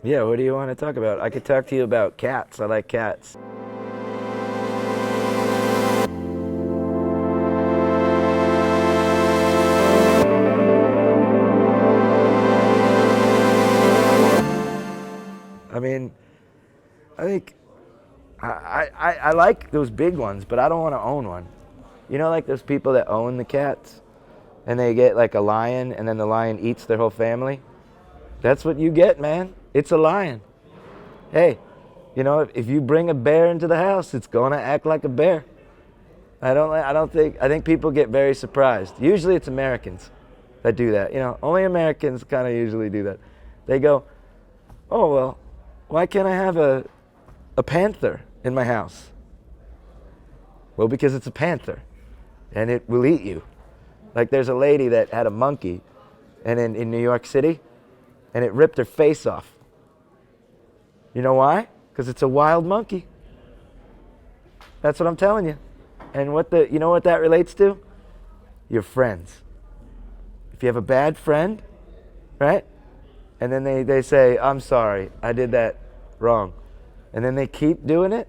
Yeah, what do you want to talk about? I could talk to you about cats. I like cats. I mean, I think I like those big ones, but I don't want to own one. You know, like those people that own the cats and they get like a lion and then the lion eats their whole family? That's what you get, man. It's a lion. Hey, you know, if you bring a bear into the house, it's going to act like a bear. I think people get very surprised. Usually it's Americans that do that. You know, only Americans kind of usually do that. They go, "Oh, well, why can't I have a panther in my house?" Well, because it's a panther and it will eat you. Like there's a lady that had a monkey and in New York City and it ripped her face off. You know why? Because it's a wild monkey. That's what I'm telling you. And you know what that relates to? Your friends. If you have a bad friend, right? And then they say, "I'm sorry, I did that wrong." And then they keep doing it.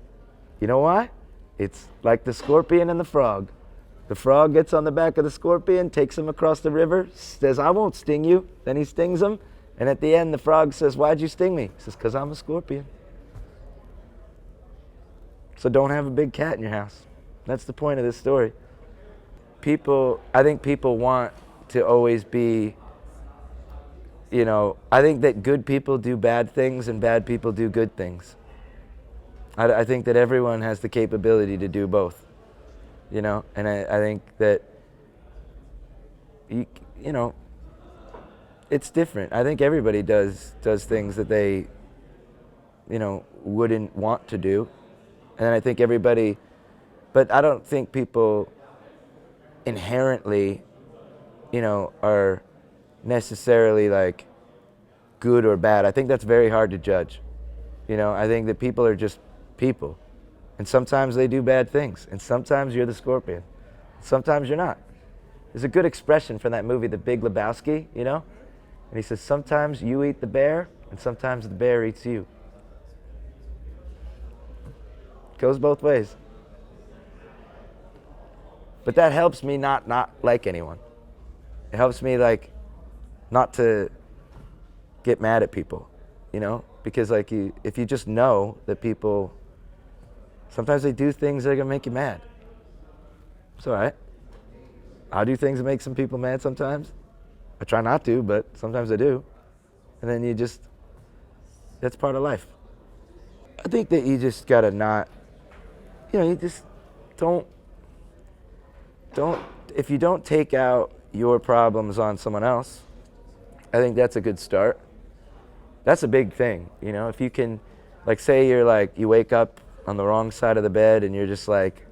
You know why? It's like the scorpion and the frog. The frog gets on the back of the scorpion, takes him across the river, says, "I won't sting you." Then he stings him. And at the end, the frog says, "Why'd you sting me?" He says, "Because I'm a scorpion." So don't have a big cat in your house. That's the point of this story. I think people want to always be, you know, I think that good people do bad things and bad people do good things. I think that everyone has the capability to do both, you know, and I think that, you know, it's different. I think everybody does things that they, you know, wouldn't want to do. And I think everybody, but I don't think people inherently, you know, are necessarily like good or bad. I think that's very hard to judge. You know, I think that people are just people. And sometimes they do bad things. And sometimes you're the scorpion. Sometimes you're not. There's a good expression from that movie, The Big Lebowski, you know? And he says, sometimes you eat the bear, and sometimes the bear eats you. Goes both ways. But that helps me not like anyone. It helps me like not to get mad at people, you know? Because like if you just know that people, sometimes they do things that are gonna make you mad. It's all right. I'll do things that make some people mad sometimes. I try not to, but sometimes I do. And then that's part of life. I think that you just gotta not, you know, you just don't, if you don't take out your problems on someone else, I think that's a good start. That's a big thing, you know, if you can, like say you wake up on the wrong side of the bed and you're just like,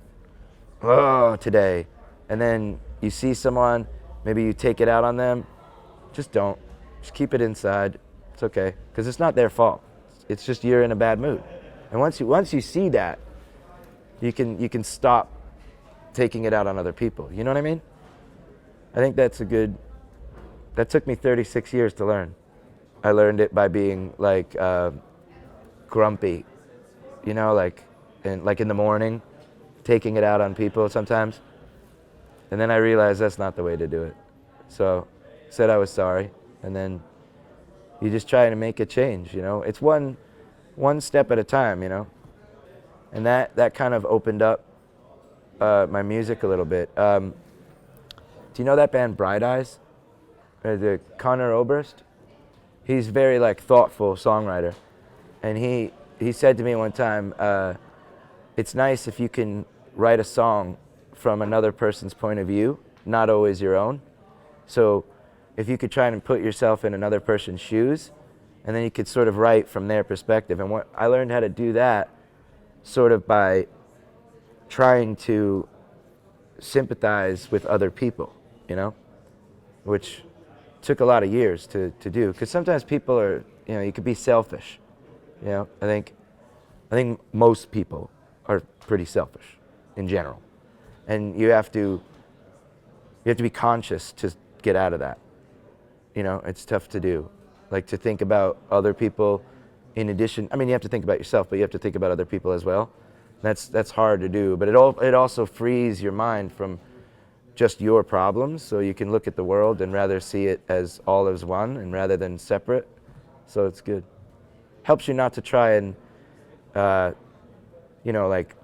"Oh, today." And then you see someone, maybe you take it out on them, just don't. Just keep it inside. It's okay, because it's not their fault. It's just you're in a bad mood. And once you see that, you can stop taking it out on other people. You know what I mean? I think that took me 36 years to learn. I learned it by being like grumpy, you know, like in the morning, taking it out on people sometimes. And then I realized that's not the way to do it. So said I was sorry, and then you just try to make a change, you know. It's one step at a time, you know. And that kind of opened up my music a little bit. Do you know that band Bright Eyes? The Conor Oberst? He's very like thoughtful songwriter, and he said to me one time, it's nice if you can write a song from another person's point of view, not always your own. So if you could try and put yourself in another person's shoes, and then you could sort of write from their perspective. And what I learned how to do that sort of by trying to sympathize with other people, you know, which took a lot of years to do, because sometimes people are, you know, you could be selfish, you know. I think most people are pretty selfish in general, and you have to be conscious to get out of that. You know, it's tough to do, like to think about other people in addition, I mean, you have to think about yourself, but you have to think about other people as well. That's hard to do, but it also frees your mind from just your problems, so you can look at the world and rather see it as all as one and rather than separate. So it's good. Helps you not to try and, like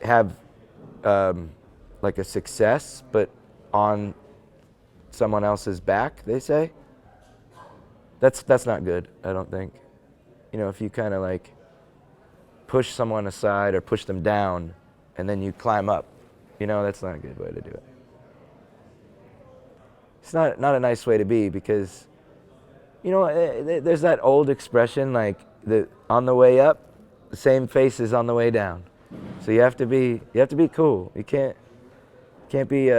have like a success, but on someone else's back, they say. That's not good, I don't think. If you kind of like push someone aside or push them down and then you climb up, that's not a good way to do it. It's not a nice way to be because, there's that old expression like on the way up, the same face is on the way down. So you have to be cool. You can't be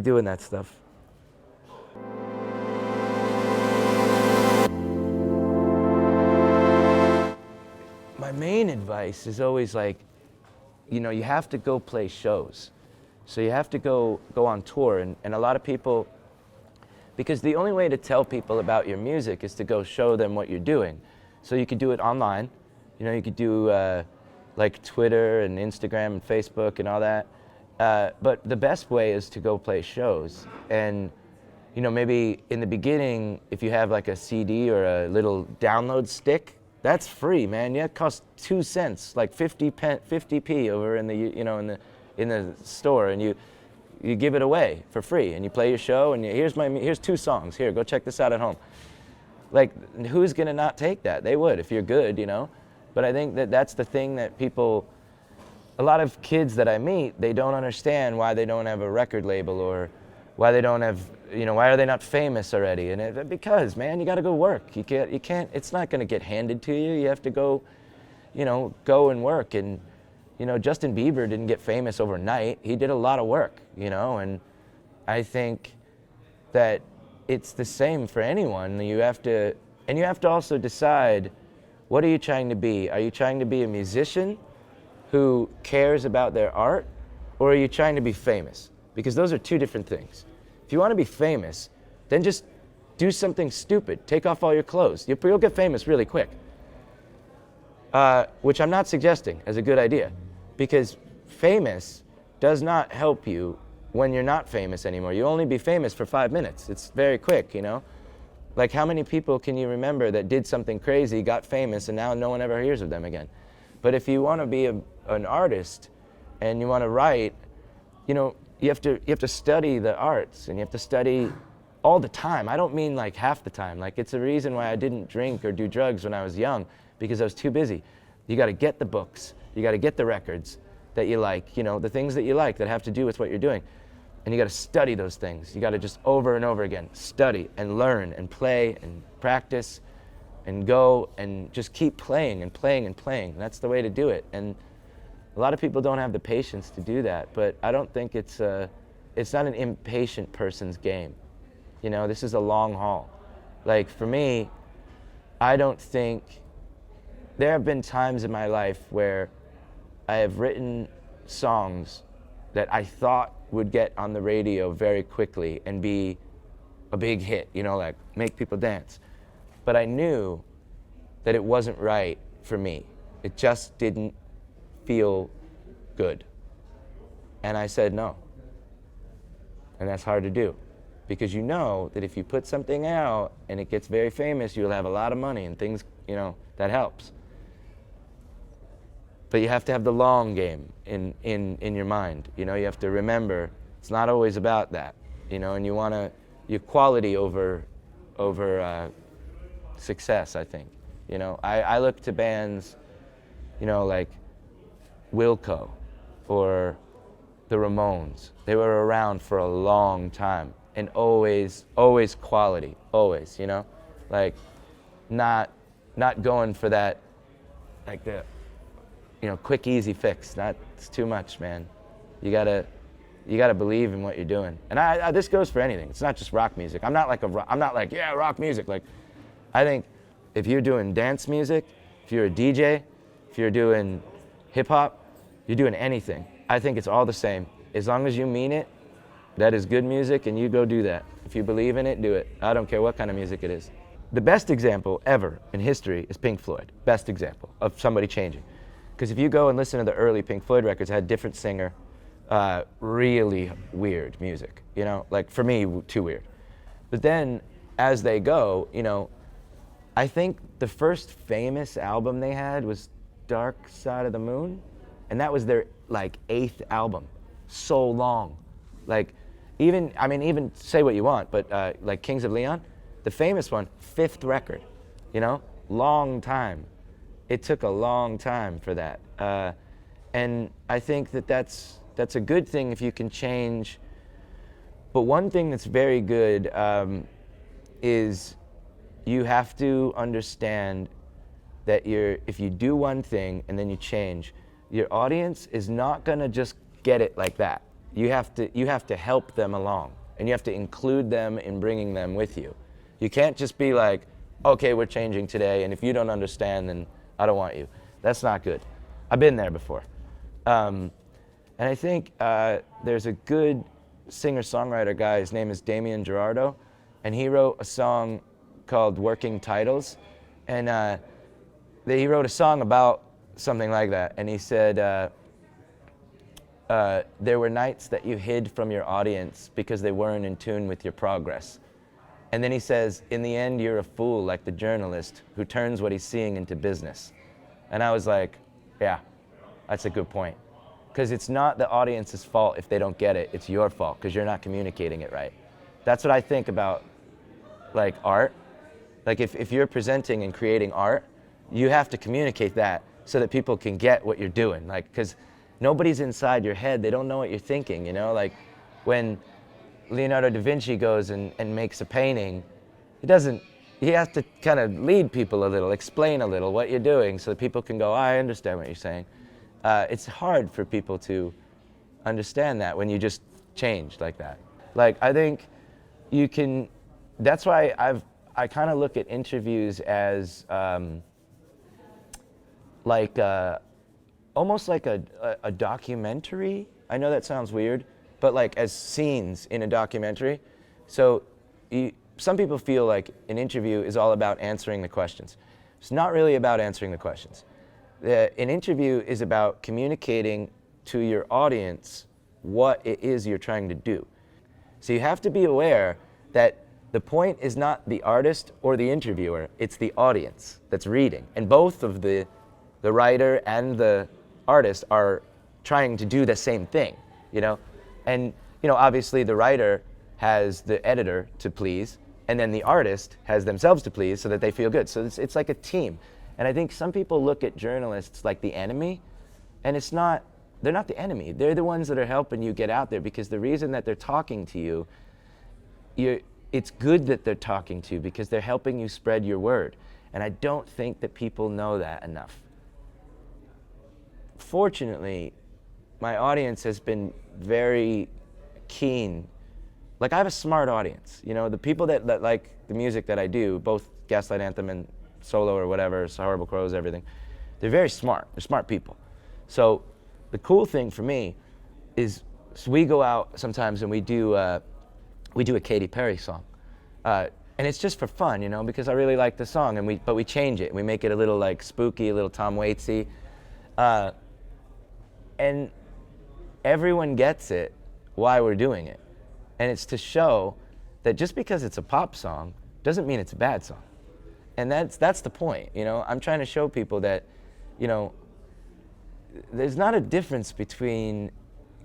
doing that stuff. My main advice is always like, you have to go play shows. So you have to go on tour, and a lot of people, because the only way to tell people about your music is to go show them what you're doing. So you could do it online. You could do like Twitter and Instagram and Facebook and all that. But the best way is to go play shows. And maybe in the beginning, if you have like a CD or a little download stick, that's free, man. Yeah, it costs 2 cents, like 50p over in the in the store, and you give it away for free, and you play your show, and here's 2 songs. Here, go check this out at home. Like, who's gonna not take that? They would if you're good, But I think that's the thing that a lot of kids that I meet, they don't understand why they don't have a record label or why they don't have, why are they not famous already? And because, man, you got to go work. You can't. It's not going to get handed to you. You have to go, go and work. And Justin Bieber didn't get famous overnight. He did a lot of work, And I think that it's the same for anyone. You have to also decide, what are you trying to be? Are you trying to be a musician who cares about their art, or are you trying to be famous? Because those are 2 different things. If you want to be famous, then just do something stupid. Take off all your clothes. You'll get famous really quick. Which I'm not suggesting as a good idea, because famous does not help you when you're not famous anymore. You'll only be famous for 5 minutes. It's very quick, Like, how many people can you remember that did something crazy, got famous, and now no one ever hears of them again? But if you want to be an artist and you want to write, you have to study the arts, and you have to study all the time. I don't mean like half the time. Like, it's a reason why I didn't drink or do drugs when I was young, because I was too busy. You got to get the books. You got to get the records that you like, the things that you like that have to do with what you're doing. And you got to study those things. You got to just over and over again study and learn and play and practice and go and just keep playing and playing and playing. That's the way to do it. And a lot of people don't have the patience to do that, but I don't think it's not an impatient person's game. This is a long haul. Like, for me, I don't think, there have been times in my life where I have written songs that I thought would get on the radio very quickly and be a big hit, like make people dance. But I knew that it wasn't right for me. It just didn't feel good. And I said no. And that's hard to do, because that if you put something out and it gets very famous, you'll have a lot of money and things, that helps. But you have to have the long game in your mind. You have to remember it's not always about that. And you want your quality over success, I think. I look to bands, like Wilco or the Ramones. They were around for a long time, and always quality, always, like not going for that, like the quick, easy fix. That's too much, man. You gotta believe in what you're doing. And this goes for anything. It's not just rock music. I'm not like rock music. Like, I think if you're doing dance music, if you're a DJ, if you're doing hip hop, you're doing anything. I think it's all the same. As long as you mean it, that is good music, and you go do that. If you believe in it, do it. I don't care what kind of music it is. the best example ever in history is Pink Floyd. Best example of somebody changing. Because if you go and listen to the early Pink Floyd records, it had a different singer, really weird music, you know, like for me, too weird. But then as they go, you know, I think the first famous album they had was Dark Side of the Moon, and that was their like 8th album. So long. Like even say what you want, but like Kings of Leon, the famous one, 5th record, you know, long time. It took a long time for that. And I think that that's a good thing if you can change. But one thing that's very good is you have to understand that if you do one thing and then you change, your audience is not gonna just get it like that. You have to help them along, and you have to include them in bringing them with you. You can't just be like, okay, we're changing today, and if you don't understand, then I don't want you. That's not good. I've been there before. And I think there's a good singer-songwriter guy, his name is Damien Gerardo, and he wrote a song called Working Titles, and he wrote a song about something like that, and he said, there were nights that you hid from your audience because they weren't in tune with your progress. And then he says, in the end, you're a fool like the journalist who turns what he's seeing into business. And I was like, yeah, that's a good point. Because it's not the audience's fault if they don't get it, it's your fault because you're not communicating it right. That's what I think about like art. Like if you're presenting and creating art, you have to communicate that so that people can get what you're doing. Like, because nobody's inside your head, they don't know what you're thinking, you know? Like when Leonardo da Vinci goes and makes a painting, he has to kind of lead people a little, explain a little what you're doing so that people can go, I understand what you're saying. It's hard for people to understand that when you just change like that. Like, I think you can, that's why I kind of look at interviews as almost like a documentary. I know that sounds weird, but like as scenes in a documentary. So some people feel like an interview is all about answering the questions. It's not really about answering the questions. An interview is about communicating to your audience what it is you're trying to do. So you have to be aware that the point is not the artist or the interviewer, it's the audience that's reading. And both of the writer and the artist are trying to do the same thing, you know? And, you know, obviously the writer has the editor to please, and then the artist has themselves to please so that they feel good. So it's like a team. And I think some people look at journalists like the enemy, and they're not the enemy. They're the ones that are helping you get out there, because the reason that they're talking to you, it's good that they're talking to you because they're helping you spread your word. And I don't think that people know that enough. Fortunately, my audience has been very keen. Like, I have a smart audience. You know, the people that like the music that I do, both Gaslight Anthem and solo or whatever, Horrible Crows, everything, they're very smart. They're smart people. So the cool thing for me is, so we go out sometimes and we do a Katy Perry song. And it's just for fun, you know, because I really like the song, but we change it. We make it a little like spooky, a little Tom Waitsy. And everyone gets it why we're doing it. And it's to show that just because it's a pop song doesn't mean it's a bad song. And that's the point, you know. I'm trying to show people that, you know, there's not a difference between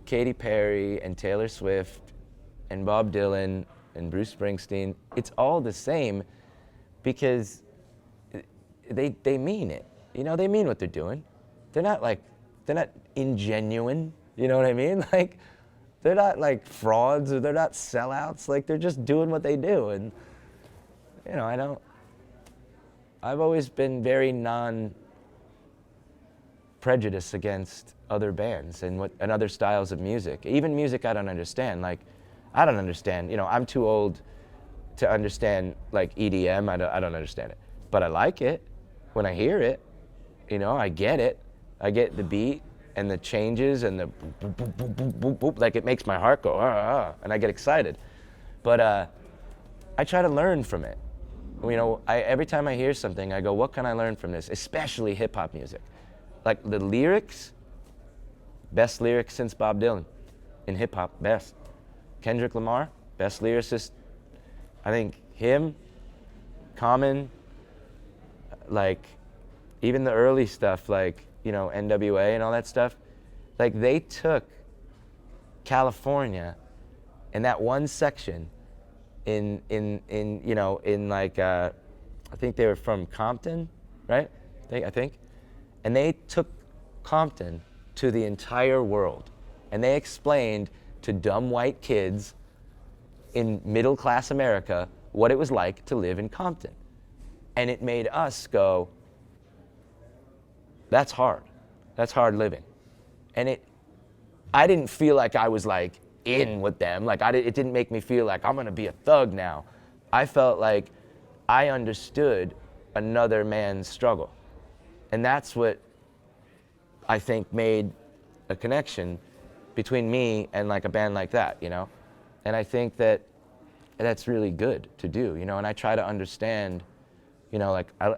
Katy Perry and Taylor Swift and Bob Dylan and Bruce Springsteen. It's all the same because they mean it. You know, they mean what they're doing. They're not ingenuine, you know what I mean? Like, they're not like frauds, or they're not sellouts. Like, they're just doing what they do. And, you know, I've always been very non-prejudiced against other bands and other styles of music. Even music I don't understand. Like, I don't understand, you know, I'm too old to understand like EDM. I don't understand it. But I like it when I hear it. You know, I get it. I get the beat and the changes and the boop, boop, boop, boop, boop, boop, boop. Like, it makes my heart go, and I get excited. But I try to learn from it. You know, every time I hear something, I go, what can I learn from this? Especially hip hop music. Like the lyrics, best lyrics since Bob Dylan. In hip hop, best. Kendrick Lamar, best lyricist. I think him, Common, like even the early stuff, like, you know, NWA and all that stuff, like they took California and that one section in you know, in like, I think they were from Compton, right? I think. And they took Compton to the entire world. And they explained to dumb white kids in middle class America what it was like to live in Compton. And it made us go, that's hard. That's hard living. And I didn't feel like I was like in with them. Like it didn't make me feel like I'm gonna be a thug now. I felt like I understood another man's struggle. And that's what I think made a connection between me and like a band like that, you know? And I think that that's really good to do, you know? And I try to understand, you know, like I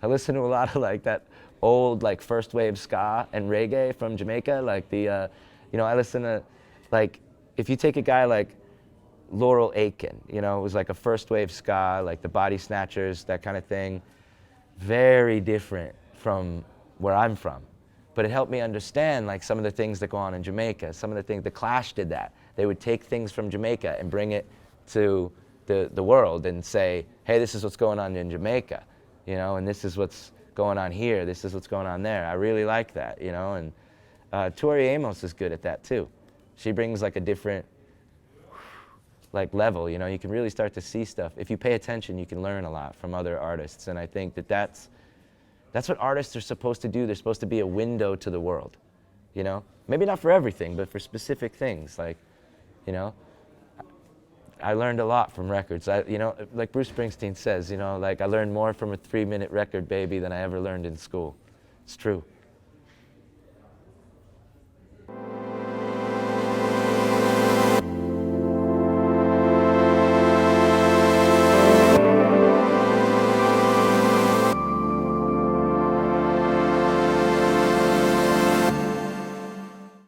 listen to a lot of like that old like first wave ska and reggae from Jamaica, like the, you know, I listen to like, if you take a guy like Laurel Aitken, you know, it was like a first wave ska, like the Body Snatchers, that kind of thing, very different from where I'm from. But it helped me understand like some of the things that go on in Jamaica, some of the things, the Clash did that. They would take things from Jamaica and bring it to the world and say, hey, this is what's going on in Jamaica, you know, and this is what's going on here, this is what's going on there. I really like that, you know, and Tori Amos is good at that too. She brings like a different like level, you know, you can really start to see stuff. If you pay attention, you can learn a lot from other artists, and I think that that's what artists are supposed to do. They're supposed to be a window to the world, you know? Maybe not for everything, but for specific things, like, you know? I learned a lot from records. You know, like Bruce Springsteen says, you know, like I learned more from a 3-minute record, baby, than I ever learned in school. It's true.